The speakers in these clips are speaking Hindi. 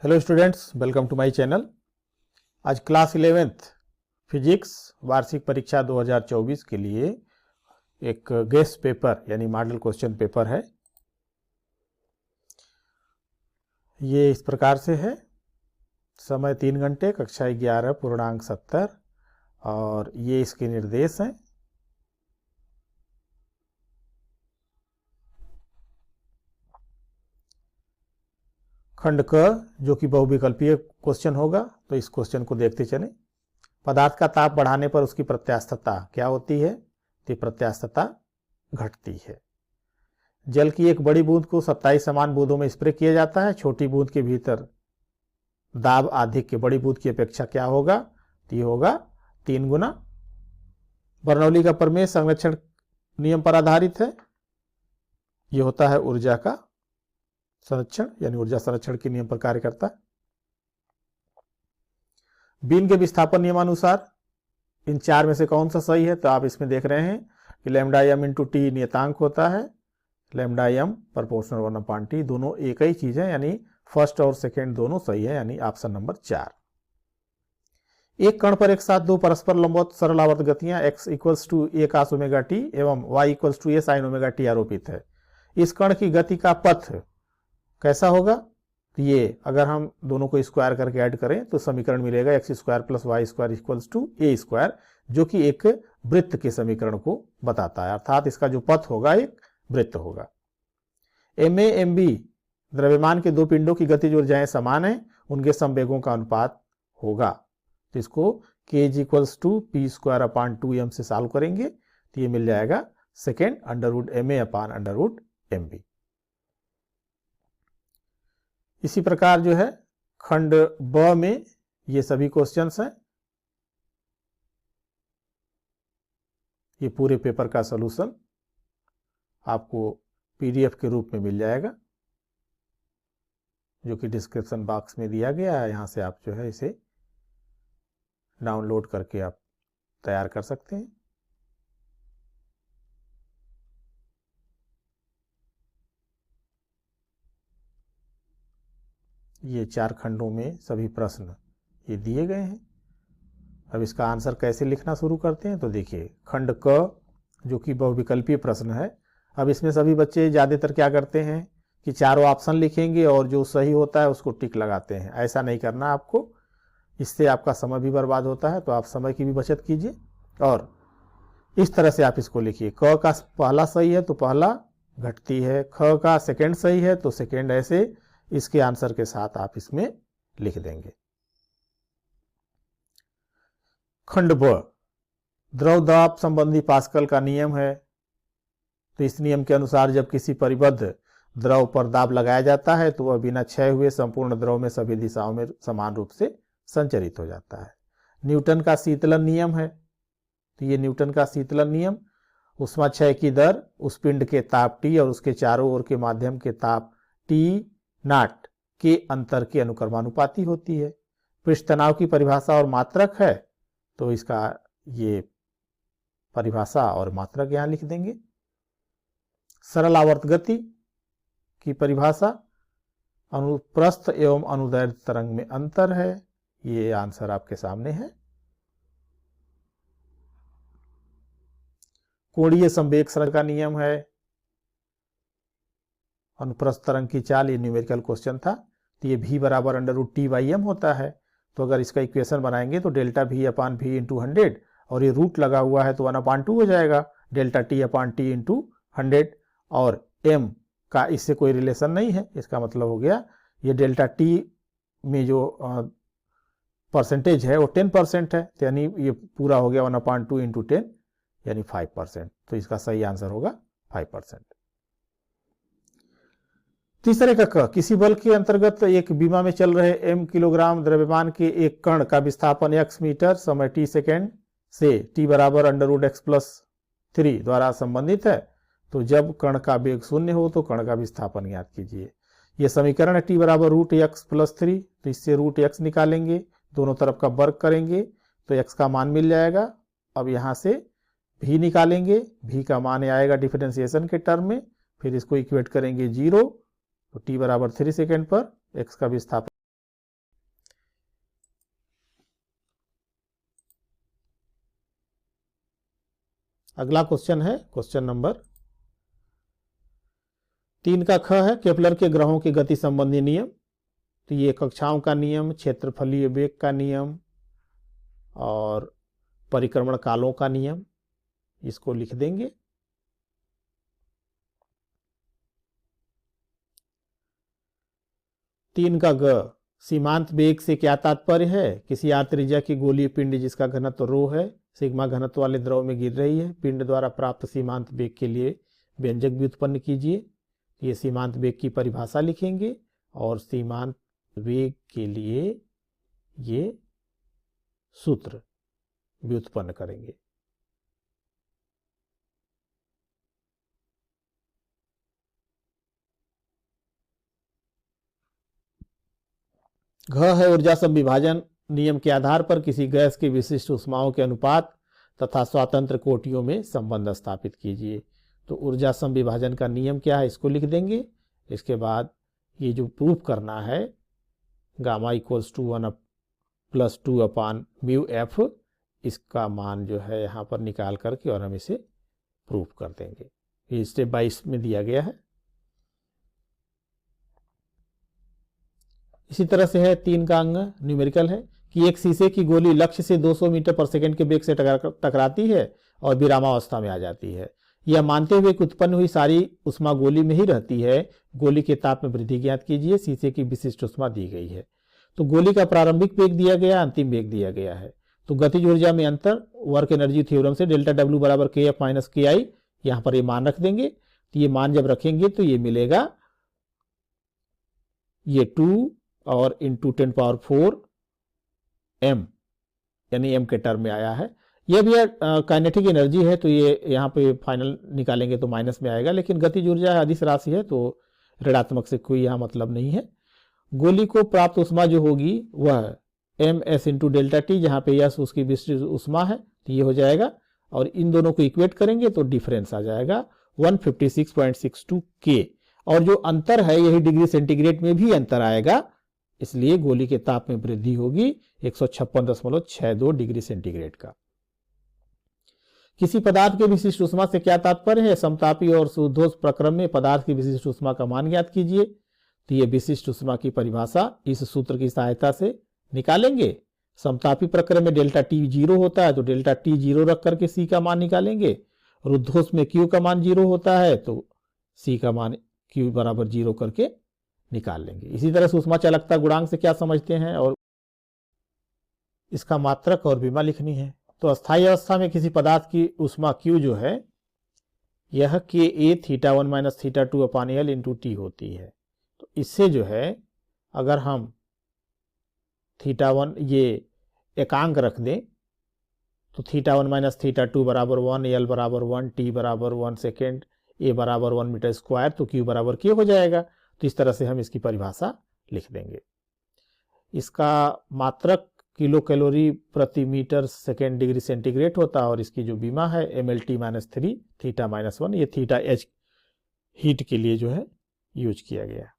Hello students, welcome to my channel. आज क्लास 11th फिजिक्स वार्षिक परीक्षा 2024 के लिए एक गेस्ट पेपर यानी मॉडल क्वेश्चन पेपर है। ये इस प्रकार से है। समय 3 घंटे, कक्षा 11, पूर्णांक 70 और ये इसके निर्देश हैं। खंड क जो कि बहुविकल्पीय क्वेश्चन होगा, तो इस क्वेश्चन को देखते चलें। पदार्थ का ताप बढ़ाने पर उसकी प्रत्यास्थता क्या होती है? तो प्रत्यास्थता घटती है। जल की एक बड़ी बूंद को 27 समान बूंदों में स्प्रे किया जाता है। छोटी बूंद के भीतर दाब अधिक के बड़ी बूंद की अपेक्षा क्या होगा? तो ये होगा 3 गुना। बर्नौली का प्रमेय संरक्षण नियम पर आधारित है। ये होता है ऊर्जा का संरक्षण यानी ऊर्जा संरक्षण के नियम पर कार्य करता है। बीन के विस्थापन नियमानुसार इन 4 में से कौन सा सही है? तो आप इसमें देख रहे हैं कि लैम्डा एम इंटू टी नियतांक होता है। लैम्डा एम प्रोपोर्शनल 1/t, दोनों एक ही चीज है, यानी फर्स्ट और सेकेंड दोनों सही है, यानी ऑप्शन नंबर 4। एक कण पर एक साथ दो परस्पर लंबवत सरल आवर्त गतियां x equals to a cos omega t एवं y equals to a sin omega t आरोपित है। इस कण की गति का पथ कैसा होगा? तो ये अगर हम दोनों को स्क्वायर करके ऐड करें तो समीकरण मिलेगा x² + y² equals to a², जो कि एक वृत्त के समीकरण को बताता है, अर्थात इसका जो पथ होगा एक वृत्त होगा। ma mb द्रव्यमान के दो पिंडों की गतिज ऊर्जाएं समान हैं, उनके संवेगों का अनुपात होगा। तो इसको kg इक्वल्स टू p²/2m से सॉल्व करेंगे तो ये मिल जाएगा सेकेंड √ma/√mb। इसी प्रकार जो है खंड ब में ये सभी क्वेश्चंस हैं। ये पूरे पेपर का सलूशन आपको पीडीएफ के रूप में मिल जाएगा, जो कि डिस्क्रिप्शन बॉक्स में दिया गया है। यहाँ से आप जो है इसे डाउनलोड करके आप तैयार कर सकते हैं। ये 4 खंडों में सभी प्रश्न ये दिए गए हैं। अब इसका आंसर कैसे लिखना शुरू करते हैं? तो देखिए, खंड क जो कि बहुविकल्पीय प्रश्न है। अब इसमें सभी बच्चे ज़्यादातर क्या करते हैं कि चारों ऑप्शन लिखेंगे और जो सही होता है उसको टिक लगाते हैं। ऐसा नहीं करना आपको, इससे आपका समय भी बर्बाद होता है, तो आप समय की भी बचत कीजिए। और इस तरह से आप इसको लिखिए, क का पहला सही है तो पहला घटती है, ख का सेकेंड सही है तो सेकेंड, ऐसे इसके आंसर के साथ आप इसमें लिख देंगे। खंड ब द्रव दाब संबंधी पास्कल का नियम है। तो इस नियम के अनुसार जब किसी परिबद्ध द्रव पर दाब लगाया जाता है तो वह बिना क्षय हुए संपूर्ण द्रव में सभी दिशाओं में समान रूप से संचरित हो जाता है। न्यूटन का शीतलन नियम है। तो ये न्यूटन का शीतलन नियम, उष्मा क्षय की दर उस पिंड के ताप T और उसके चारों ओर के माध्यम के ताप T0 के अंतर के अनुक्रमानुपाती होती है। पृष्ठ तनाव की परिभाषा और मात्रक है, तो इसका ये परिभाषा और मात्रक यहां लिख देंगे। सरल आवर्त गति की परिभाषा अनुप्रस्थ एवं अनुदैर्ध्य तरंग में अंतर है। ये आंसर आपके सामने है। कोणीय संवेग सरण का नियम है। अनुप्रस्थ तरंग की चाल, ये न्यूमेरिकल क्वेश्चन था। तो ये v बराबर √T/m होता है। तो अगर इसका इक्वेशन बनाएंगे तो डेल्टा v/v इंटू 100, और ये रूट लगा हुआ है तो 1/2 हो जाएगा, डेल्टा t/t इंटू 100। और m का इससे कोई रिलेशन नहीं है, इसका मतलब हो गया ये डेल्टा t में जो परसेंटेज है वो 10% है, तो यानी ये पूरा हो गया 1/2 इंटू 10 यानी 5%। तो इसका सही आंसर होगा 5%। तीसरे का क, किसी बल के अंतर्गत एक विमा में चल रहे m किलोग्राम द्रव्यमान के एक कण का विस्थापन x मीटर समय t सेकेंड से t बराबर √x+3 द्वारा संबंधित है। तो जब कण का वेग 0 हो तो कण का विस्थापन ज्ञात कीजिए। यह समीकरण है t बराबर √x+3, तो इससे √x निकालेंगे, दोनों तरफ का वर्ग करेंगे तो x का मान मिल जाएगा। अब यहाँ से v निकालेंगे, v का मान आएगा डिफरेंशिएशन के टर्म में, फिर इसको इक्वेट करेंगे 0, तो t बराबर 3 सेकेंड पर x का विस्थापन अगला क्वेश्चन है क्वेश्चन नंबर 3 का ख है केपलर के ग्रहों की गति संबंधी नियम। तो ये कक्षाओं का नियम, क्षेत्रफलीय वेग का नियम और परिक्रमण कालों का नियम, इसको लिख देंगे। तीन का ग सीमांत वेग से क्या तात्पर्य है? किसी आर त्रिज्या की गोलीय पिंड जिसका घनत्व रो है, सिग्मा घनत्व वाले द्रव में गिर रही है, पिंड द्वारा प्राप्त सीमांत वेग के लिए व्यंजक भी उत्पन्न कीजिए। ये सीमांत वेग की परिभाषा लिखेंगे और सीमांत वेग के लिए ये सूत्र व्युत्पन्न करेंगे। घ है ऊर्जा संविभाजन नियम के आधार पर किसी गैस की विशिष्ट ऊष्माओं के अनुपात तथा स्वतंत्र कोटियों में संबंध स्थापित कीजिए। तो ऊर्जा संविभाजन का नियम क्या है, इसको लिख देंगे। इसके बाद ये जो प्रूफ करना है गामा इक्वल्स टू 1+2/μf, इसका मान जो है यहाँ पर निकाल करके और हम इसे प्रूफ कर देंगे। ये स्टेप बाय स्टेप में दिया गया है। इसी तरह से है 3 का अंग न्यूमेरिकल है कि एक शीशे की गोली लक्ष्य से 200 मीटर पर सेकंड के वेग से टकराती है और विरामावस्था में आ जाती है। यह मानते हुए कि उत्पन्न हुई सारी ऊष्मा गोली में ही रहती है, गोली के ताप में वृद्धि ज्ञात कीजिए। शीशे की विशिष्ट ऊष्मा दी गई है। तो गोली का प्रारंभिक वेग दिया गया, अंतिम वेग दिया गया है। तो गतिज ऊर्जा में अंतर वर्क एनर्जी थ्योरम से डेल्टा डब्ल्यू बराबर kf माइनस ki, यहाँ पर ये मान रख देंगे। तो ये मान जब रखेंगे तो ये मिलेगा ये 2 और इंटू 10⁴ m, यानी m के टर्म में आया है। यह भी काइनेटिक एनर्जी है, तो ये यहाँ पे फाइनल निकालेंगे तो माइनस में आएगा, लेकिन गतिज ऊर्जा है, अदिश राशि है, तो ऋणात्मक से कोई यहाँ मतलब नहीं है। गोली को प्राप्त ऊष्मा जो होगी वह ms इंटू डेल्टा टी, जहाँ पे यस उसकी विशिष्ट ऊष्मा है, तो ये हो जाएगा। और इन दोनों को इक्वेट करेंगे तो डिफरेंस आ जाएगा 156.62 K। और जो अंतर है यही डिग्री सेंटीग्रेड में भी अंतर आएगा, इसलिए गोली के ताप में वृद्धि होगी 156.62 डिग्री सेंटीग्रेड का। किसी पदार्थ के विशिष्ट ऊष्मा से क्या तात्पर्य है? समतापी और शुद्धोष प्रक्रम में पदार्थ की विशिष्ट ऊष्मा का मान ज्ञात कीजिए। तो ये विशिष्ट ऊष्मा की परिभाषा इस सूत्र की सहायता से निकालेंगे। समतापी प्रक्रम में डेल्टा टी 0 होता है, तो डेल्टा टी 0 रख करके सी का मान निकालेंगे। रुद्धोष में क्यू का मान 0 होता है, तो सी का मान क्यू बराबर 0 करके निकाल लेंगे। इसी तरह से ऊष्मा चालकता गुणांक से क्या समझते हैं और इसका मात्रक और विमा लिखनी है। तो अस्थायी अवस्था में किसी पदार्थ की ऊष्मा Q जो है यह Ka θ1 - θ2/L इंटू टी होती है। तो इससे जो है अगर हम θ1 ये एकांक रख दें तो θ1 - θ2 बराबर 1, L बराबर 1, T बराबर 1 सेकेंड, A बराबर 1 मीटर स्क्वायर, तो Q बराबर K हो जाएगा। तो इस तरह से हम इसकी परिभाषा लिख देंगे। इसका मात्रक किलो कैलोरी प्रति मीटर सेकेंड डिग्री सेंटीग्रेड होता है और इसकी जो बीमा है MLT - 3 θ - 1, ये θH हीट के लिए जो है यूज किया गया।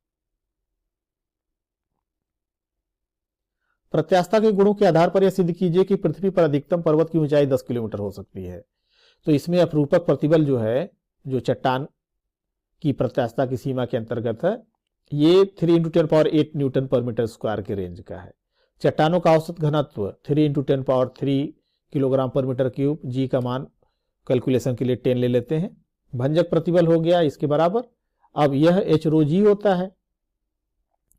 प्रत्यास्थता के गुणों के आधार पर यह सिद्ध कीजिए कि पृथ्वी पर अधिकतम पर्वत की ऊंचाई 10 किलोमीटर हो सकती है। तो इसमें अपरूपक प्रतिबल जो है, जो चट्टान की प्रत्यास्थता की सीमा के अंतर्गत है, ये 3 × 10⁸ न्यूटन पर मीटर स्क्वायर के रेंज का है। चट्टानों का औसत घनत्व 3 × 10⁻³ किलोग्राम पर मीटर क्यूब, जी का मान कैलकुलेशन के लिए 10 ले लेते हैं। भंजक प्रतिबल हो गया इसके बराबर। अब यह h रो जी होता है,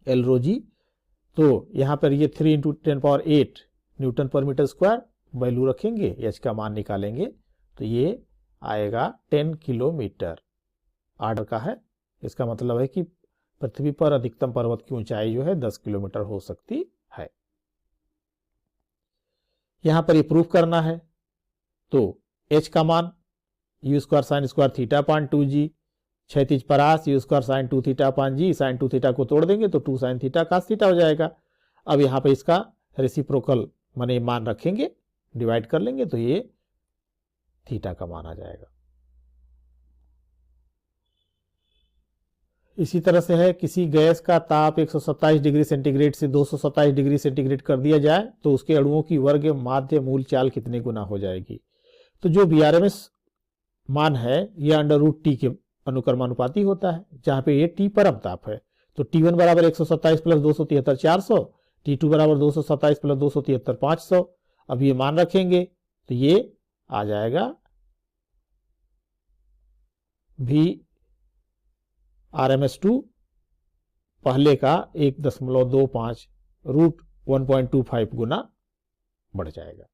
L रो जी, तो यहाँ पर ये 3 × 10⁸ न्यूटन पर मीटर स्क्वायर वैल्यू रखेंगे, h का मान निकालेंगे तो ये आएगा 10 किलोमीटर आर्डर का है। इसका मतलब है कि पृथ्वी पर अधिकतम पर्वत की ऊंचाई जो है 10 किलोमीटर हो सकती है। यहां पर ये प्रूफ करना है, तो h का मान u² sin² θ/2g, क्षैतिज परास u² sin 2θ/g, sin 2θ को तोड़ देंगे तो 2 sin θ cos θ हो जाएगा। अब यहाँ पर इसका रेसिप्रोकल माने मान रखेंगे, डिवाइड कर लेंगे तो ये थीटा का मान आ जाएगा। इसी तरह से है किसी गैस का ताप 127 डिग्री सेंटीग्रेड से 227 डिग्री सेंटीग्रेड कर दिया जाए तो उसके अणुओं की वर्ग माध्य मूल चाल कितने गुना हो जाएगी। तो जो VRMS मान है यह अंडर रूट टी के अनुक्रमानुपाती होता है, जहां पे ये टी परम ताप है। तो T1 बराबर 127 प्लस 273 400, T2 बराबर 227 प्लस 273 500। अब ये मान रखेंगे तो ये आ जाएगा V RMS2 पहले का 1.25 रूट 1.25 गुना बढ़ जाएगा।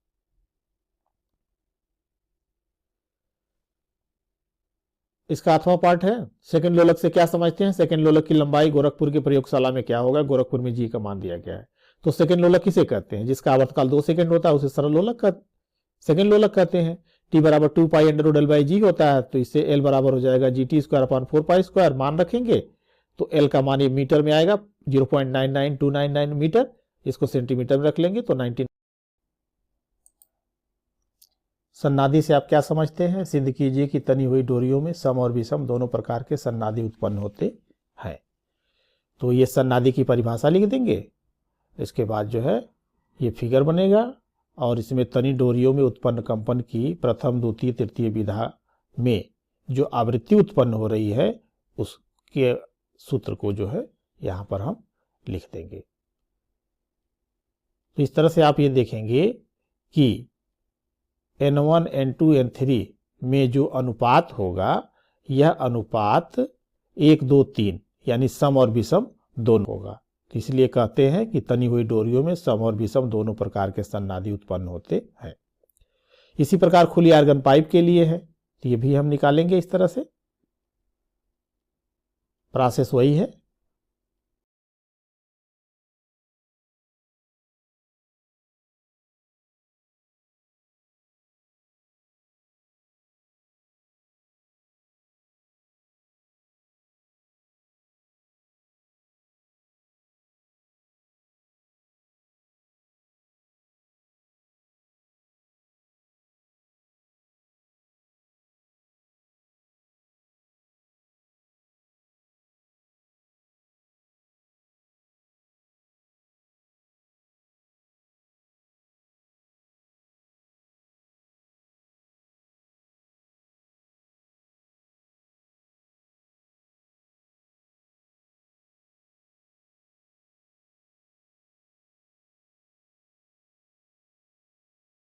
इसका 8वां पार्ट है, सेकंड लोलक से क्या समझते हैं। सेकंड लोलक की लंबाई गोरखपुर की प्रयोगशाला में क्या होगा, गोरखपुर में जी का मान दिया गया है। तो सेकंड लोलक किसे कहते हैं, जिसका आवर्तकाल 2 सेकंड होता है उसे सरल लोलक का सेकंड लोलक कहते हैं। टी बराबर 2 pi under root L by G होता है, तो इससे एल बराबर हो जाएगा G T square upon 4 pi square. मान रखेंगे तो एल का मान ये मीटर में आएगा 0.99299 मीटर, इसको सेंटीमीटर में रख लेंगे तो 19। सन्नादि से आप क्या समझते हैं, सिद्ध कीजिए कि तनी हुई डोरियों में सम और विषम दोनों प्रकार के सन्नादि उत्पन्न होते हैं। तो ये सन्नादि की परिभाषा लिख देंगे, इसके बाद जो है ये फिगर बनेगा और इसमें तनी डोरियों में उत्पन्न कंपन की प्रथम द्वितीय तृतीय विधा में जो आवृत्ति उत्पन्न हो रही है उसके सूत्र को जो है यहां पर हम लिख देंगे। तो इस तरह से आप ये देखेंगे कि N1 N2 N3 में जो अनुपात होगा यह अनुपात 1 2 3 यानी सम और विषम दोनों होगा। इसलिए कहते हैं कि तनी हुई डोरियों में सम और विषम दोनों प्रकार के सन्नादि उत्पन्न होते हैं। इसी प्रकार खुली आर्गन पाइप के लिए है, तो ये भी हम निकालेंगे इस तरह से। प्रोसेस वही है।